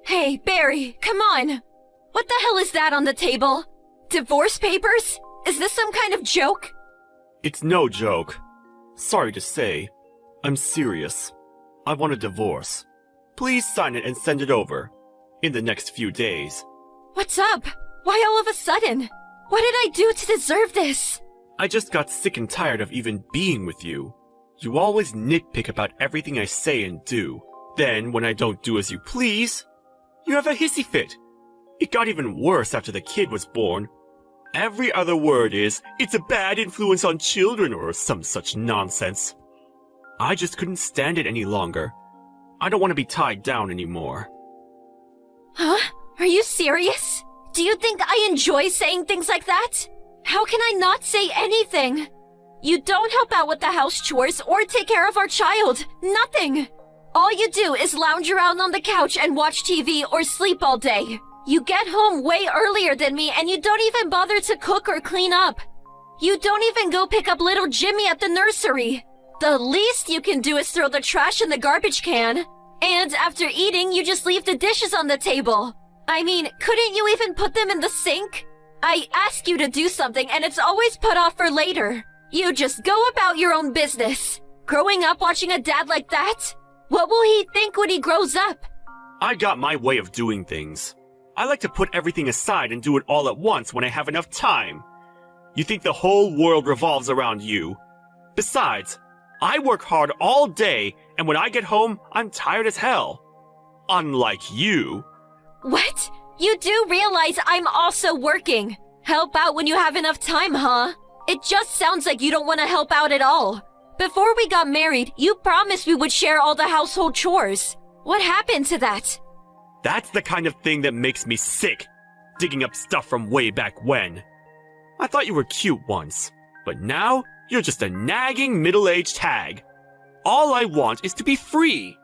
Hey, Barry, come on! What the hell is that on the table? Divorce papers? Is this some kind of joke? It's no joke. Sorry to say, I'm serious. I want a divorce. Please sign it and send it over. In the next few days. What's up? Why all of a sudden? What did I do to deserve this? I just got sick and tired of even being with you. You always nitpick about everything I say and do. Then, when I don't do as you please, you have a hissy fit. It got even worse after the kid was born. Every other word is, it's a bad influence on children or some such nonsense. I just couldn't stand it any longer. I don't want to be tied down anymore. Huh? Are you serious? Do you think I enjoy saying things like that? How can I not say anything? You don't help out with the house chores or take care of our child. Nothing. All you do is lounge around on the couch and watch TV or sleep all day. You get home way earlier than me and you don't even bother to cook or clean up. You don't even go pick up little Jimmy at the nursery. The least you can do is throw the trash in the garbage can. And after eating, you just leave the dishes on the table. I mean, couldn't you even put them in the sink? I ask you to do something and it's always put off for later. You just go about your own business. Growing up watching a dad like that? What will he think when he grows up? I got my way of doing things. I like to put everything aside and do it all at once when I have enough time. You think the whole world revolves around you. Besides, I work hard all day, and when I get home, I'm tired as hell. Unlike you. What? You do realize I'm also working. Help out when you have enough time, huh? It just sounds like you don't want to help out at all. Before we got married, you promised we would share all the household chores. What happened to that? That's the kind of thing that makes me sick. Digging up stuff from way back when. I thought you were cute once, but now you're just a nagging middle-aged hag. All I want is to be free.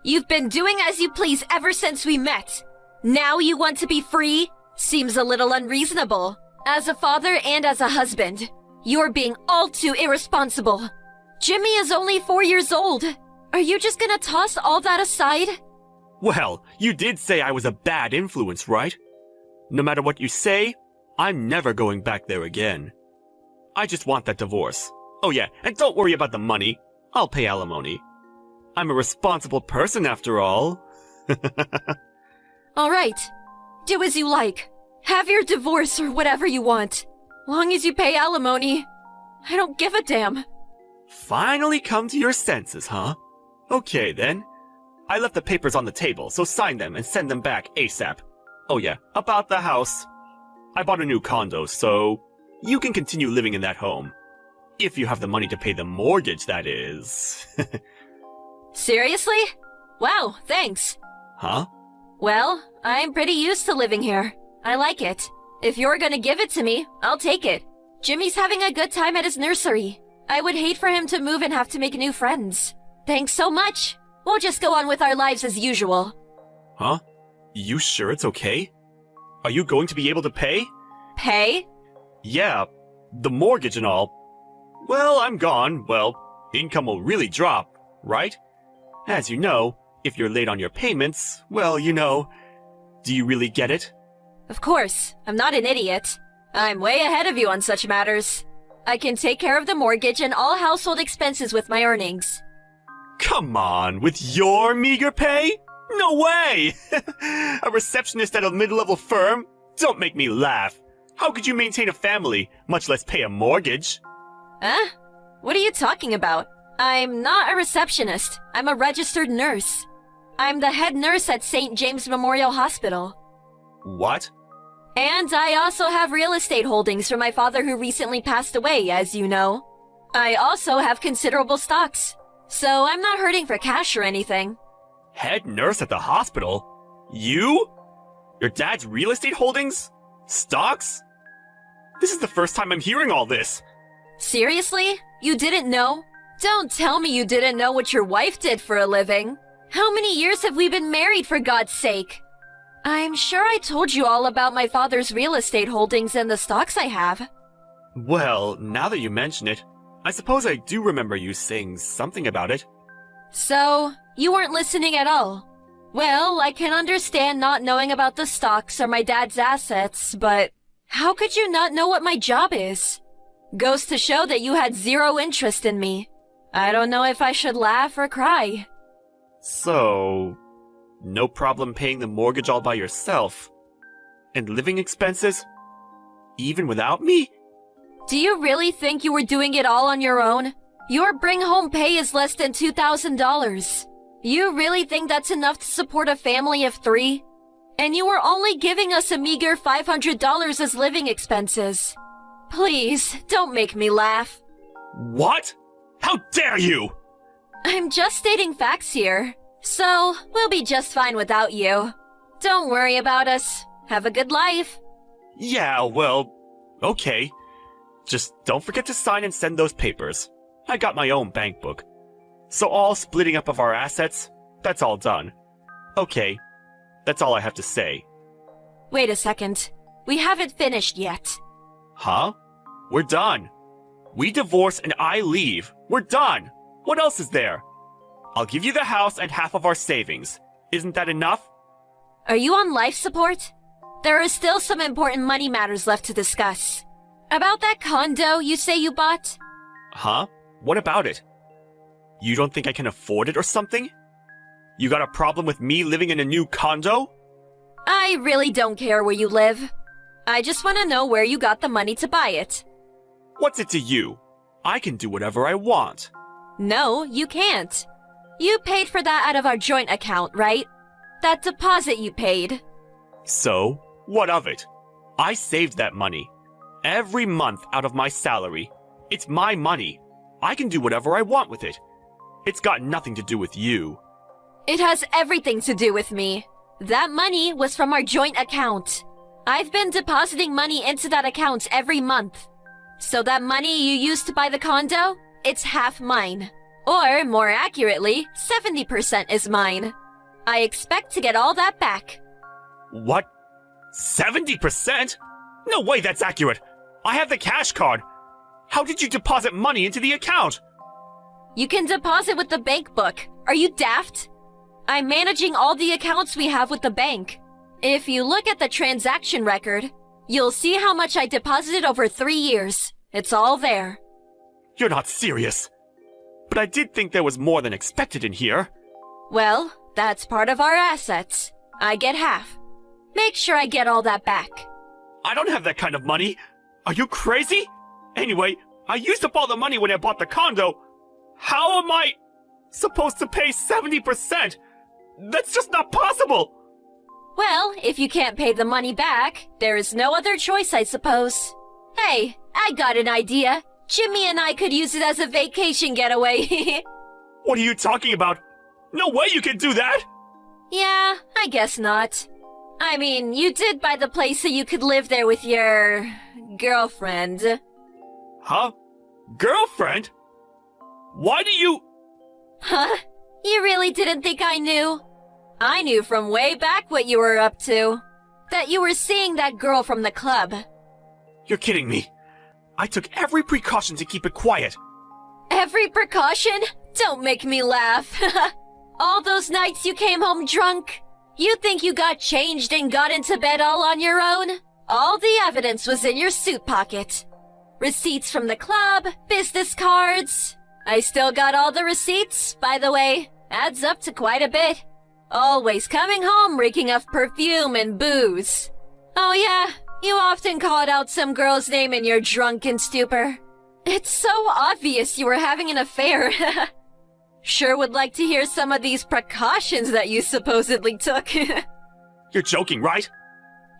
You've been doing as you please ever since we met. Now you want to be free? Seems a little unreasonable. As a father and as a husband, you're being all too irresponsible. Jimmy is only 4 years old. Are you just gonna toss all that aside? Well, you did say I was a bad influence, right? No matter what you say, I'm never going back there again. I just want that divorce. Oh yeah, and don't worry about the money. I'll pay alimony. I'm a responsible person after all. All right. Do as you like. Have your divorce or whatever you want. Long as you pay alimony. I don't give a damn. Finally come to your senses, huh? Okay then. I left the papers on the table, so sign them and send them back ASAP. Oh yeah, about the house. I bought a new condo, so you can continue living in that home. If you have the money to pay the mortgage, that is. Seriously? Wow, thanks. Huh? Well, I'm pretty used to living here. I like it. If you're gonna give it to me, I'll take it. Jimmy's having a good time at his nursery. I would hate for him to move and have to make new friends. Thanks so much. We'll just go on with our lives as usual. Huh? You sure it's okay? Are you going to be able to pay? Pay? Yeah, the mortgage and all. Well, I'm gone. Well, income will really drop, right? As you know, if you're late on your payments, well, you know. Do you really get it? Of course. I'm not an idiot. I'm way ahead of you on such matters. I can take care of the mortgage and all household expenses with my earnings. Come on, with your meager pay? No way! A receptionist at a mid-level firm? Don't make me laugh. How could you maintain a family, much less pay a mortgage? Huh? What are you talking about? I'm not a receptionist. I'm a registered nurse. I'm the head nurse at St. James Memorial Hospital. What? And I also have real estate holdings from my father who recently passed away, as you know. I also have considerable stocks. So I'm not hurting for cash or anything. Head nurse at the hospital? You? Your dad's real estate holdings? Stocks? This is the first time I'm hearing all this. Seriously? You didn't know? Don't tell me you didn't know what your wife did for a living. How many years have we been married, for God's sake? I'm sure I told you all about my father's real estate holdings and the stocks I have. Well, now that you mention it, I suppose I do remember you saying something about it. So, you weren't listening at all. Well, I can understand not knowing about the stocks or my dad's assets, but how could you not know what my job is? Goes to show that you had zero interest in me. I don't know if I should laugh or cry. So, no problem paying the mortgage all by yourself? And living expenses? Even without me? Do you really think you were doing it all on your own? Your bring-home pay is less than $2,000. You really think that's enough to support a family of 3? And you were only giving us a meager $500 as living expenses. Please, don't make me laugh. What? How dare you! I'm just stating facts here. So, we'll be just fine without you. Don't worry about us. Have a good life. Yeah, well, okay. Just don't forget to sign and send those papers. I got my own bank book. So all splitting up of our assets, that's all done. Okay, that's all I have to say. Wait a second. We haven't finished yet. Huh? We're done. We divorce and I leave. We're done. What else is there? I'll give you the house and half of our savings. Isn't that enough? Are you on life support? There are still some important money matters left to discuss. About that condo you say you bought? Huh? What about it? You don't think I can afford it or something? You got a problem with me living in a new condo? I really don't care where you live. I just want to know where you got the money to buy it. What's it to you? I can do whatever I want. No, you can't. You paid for that out of our joint account, right? That deposit you paid. So, what of it? I saved that money. Every month out of my salary. It's my money. I can do whatever I want with it. It's got nothing to do with you. It has everything to do with me. That money was from our joint account. I've been depositing money into that account every month. So that money you used to buy the condo, it's half mine. Or, more accurately, 70% is mine. I expect to get all that back. What? 70%? No way that's accurate. I have the cash card. How did you deposit money into the account? You can deposit with the bank book. Are you daft? I'm managing all the accounts we have with the bank. If you look at the transaction record, you'll see how much I deposited over 3 years. It's all there. You're not serious. But I did think there was more than expected in here. Well, that's part of our assets. I get half. Make sure I get all that back. I don't have that kind of money. Are you crazy? Anyway, I used up all the money when I bought the condo. How am I supposed to pay 70%? That's just not possible. Well, if you can't pay the money back, there is no other choice, I suppose. Hey, I got an idea. Jimmy and I could use it as a vacation getaway. What are you talking about? No way you can do that! Yeah, I guess not. I mean, you did buy the place so you could live there with your girlfriend. Huh? Girlfriend? Why do you... Huh? You really didn't think I knew? I knew from way back what you were up to. That you were seeing that girl from the club. You're kidding me. I took every precaution to keep it quiet. Every precaution? Don't make me laugh. All those nights you came home drunk? You think you got changed and got into bed all on your own? All the evidence was in your suit pocket. Receipts from the club, business cards. I still got all the receipts, by the way. Adds up to quite a bit. Always coming home reeking of perfume and booze. Oh yeah, you often called out some girl's name in your drunken stupor. It's so obvious you were having an affair. Sure would like to hear some of these precautions that you supposedly took. You're joking, right?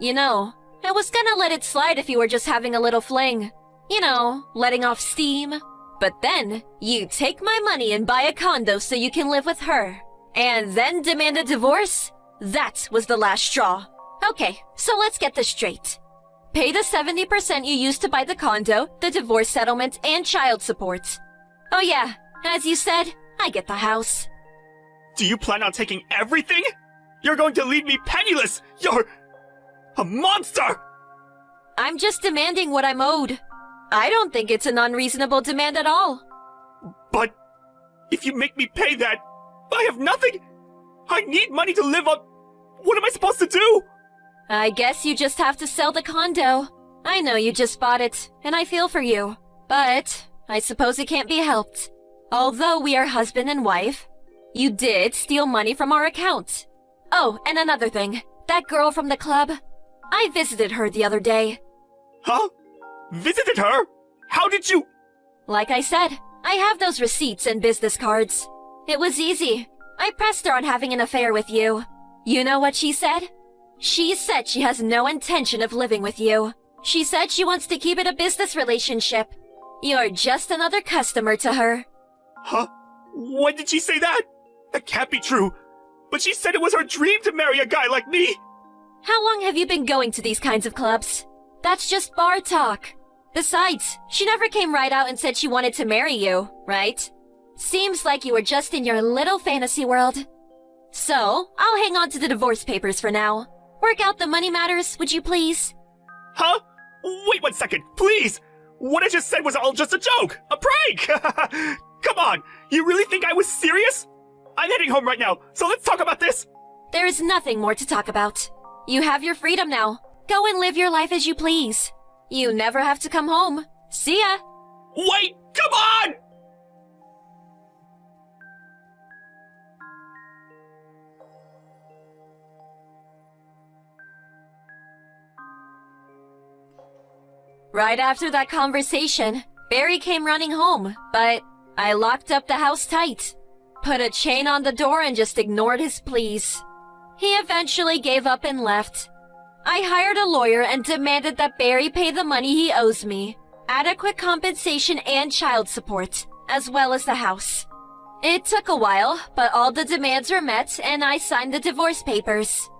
You know, I was gonna let it slide if you were just having a little fling. You know, letting off steam. But then, you take my money and buy a condo so you can live with her. And then demand a divorce? That was the last straw. Okay, so let's get this straight. Pay the 70% you used to buy the condo, the divorce settlement, and child support. Oh yeah, as you said, I get the house. Do you plan on taking everything? You're going to leave me penniless! You're... a monster! I'm just demanding what I'm owed. I don't think it's an unreasonable demand at all. But... if you make me pay that, I have nothing! I need money to live on. What am I supposed to do? I guess you just have to sell the condo. I know you just bought it, and I feel for you. But I suppose it can't be helped. Although we are husband and wife, you did steal money from our account. Oh, and another thing. That girl from the club. I visited her the other day. Huh? Visited her? How did you? Like I said, I have those receipts and business cards. It was easy. I pressed her on having an affair with you. You know what she said? She said she has no intention of living with you. She said she wants to keep it a business relationship. You're just another customer to her. Huh? When did she say that? That can't be true. But she said it was her dream to marry a guy like me. How long have you been going to these kinds of clubs? That's just bar talk. Besides, she never came right out and said she wanted to marry you, right? Seems like you were just in your little fantasy world. So, I'll hang on to the divorce papers for now. Work out the money matters, would you please? Huh? Wait 1 second, please! What I just said was all just a joke! A prank! Come on! You really think I was serious? I'm heading home right now, so let's talk about this! There is nothing more to talk about. You have your freedom now. Go and live your life as you please. You never have to come home. See ya! Wait! Come on! Right after that conversation, Barry came running home, but I locked up the house tight. Put a chain on the door and just ignored his pleas. He eventually gave up and left. I hired a lawyer and demanded that Barry pay the money he owes me, adequate compensation and child support, as well as the house. It took a while, but all the demands were met and I signed the divorce papers.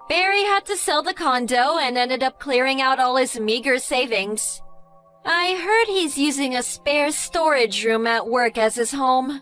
Barry had to sell the condo and ended up clearing out all his meager savings. I heard he's using a spare storage room at work as his home.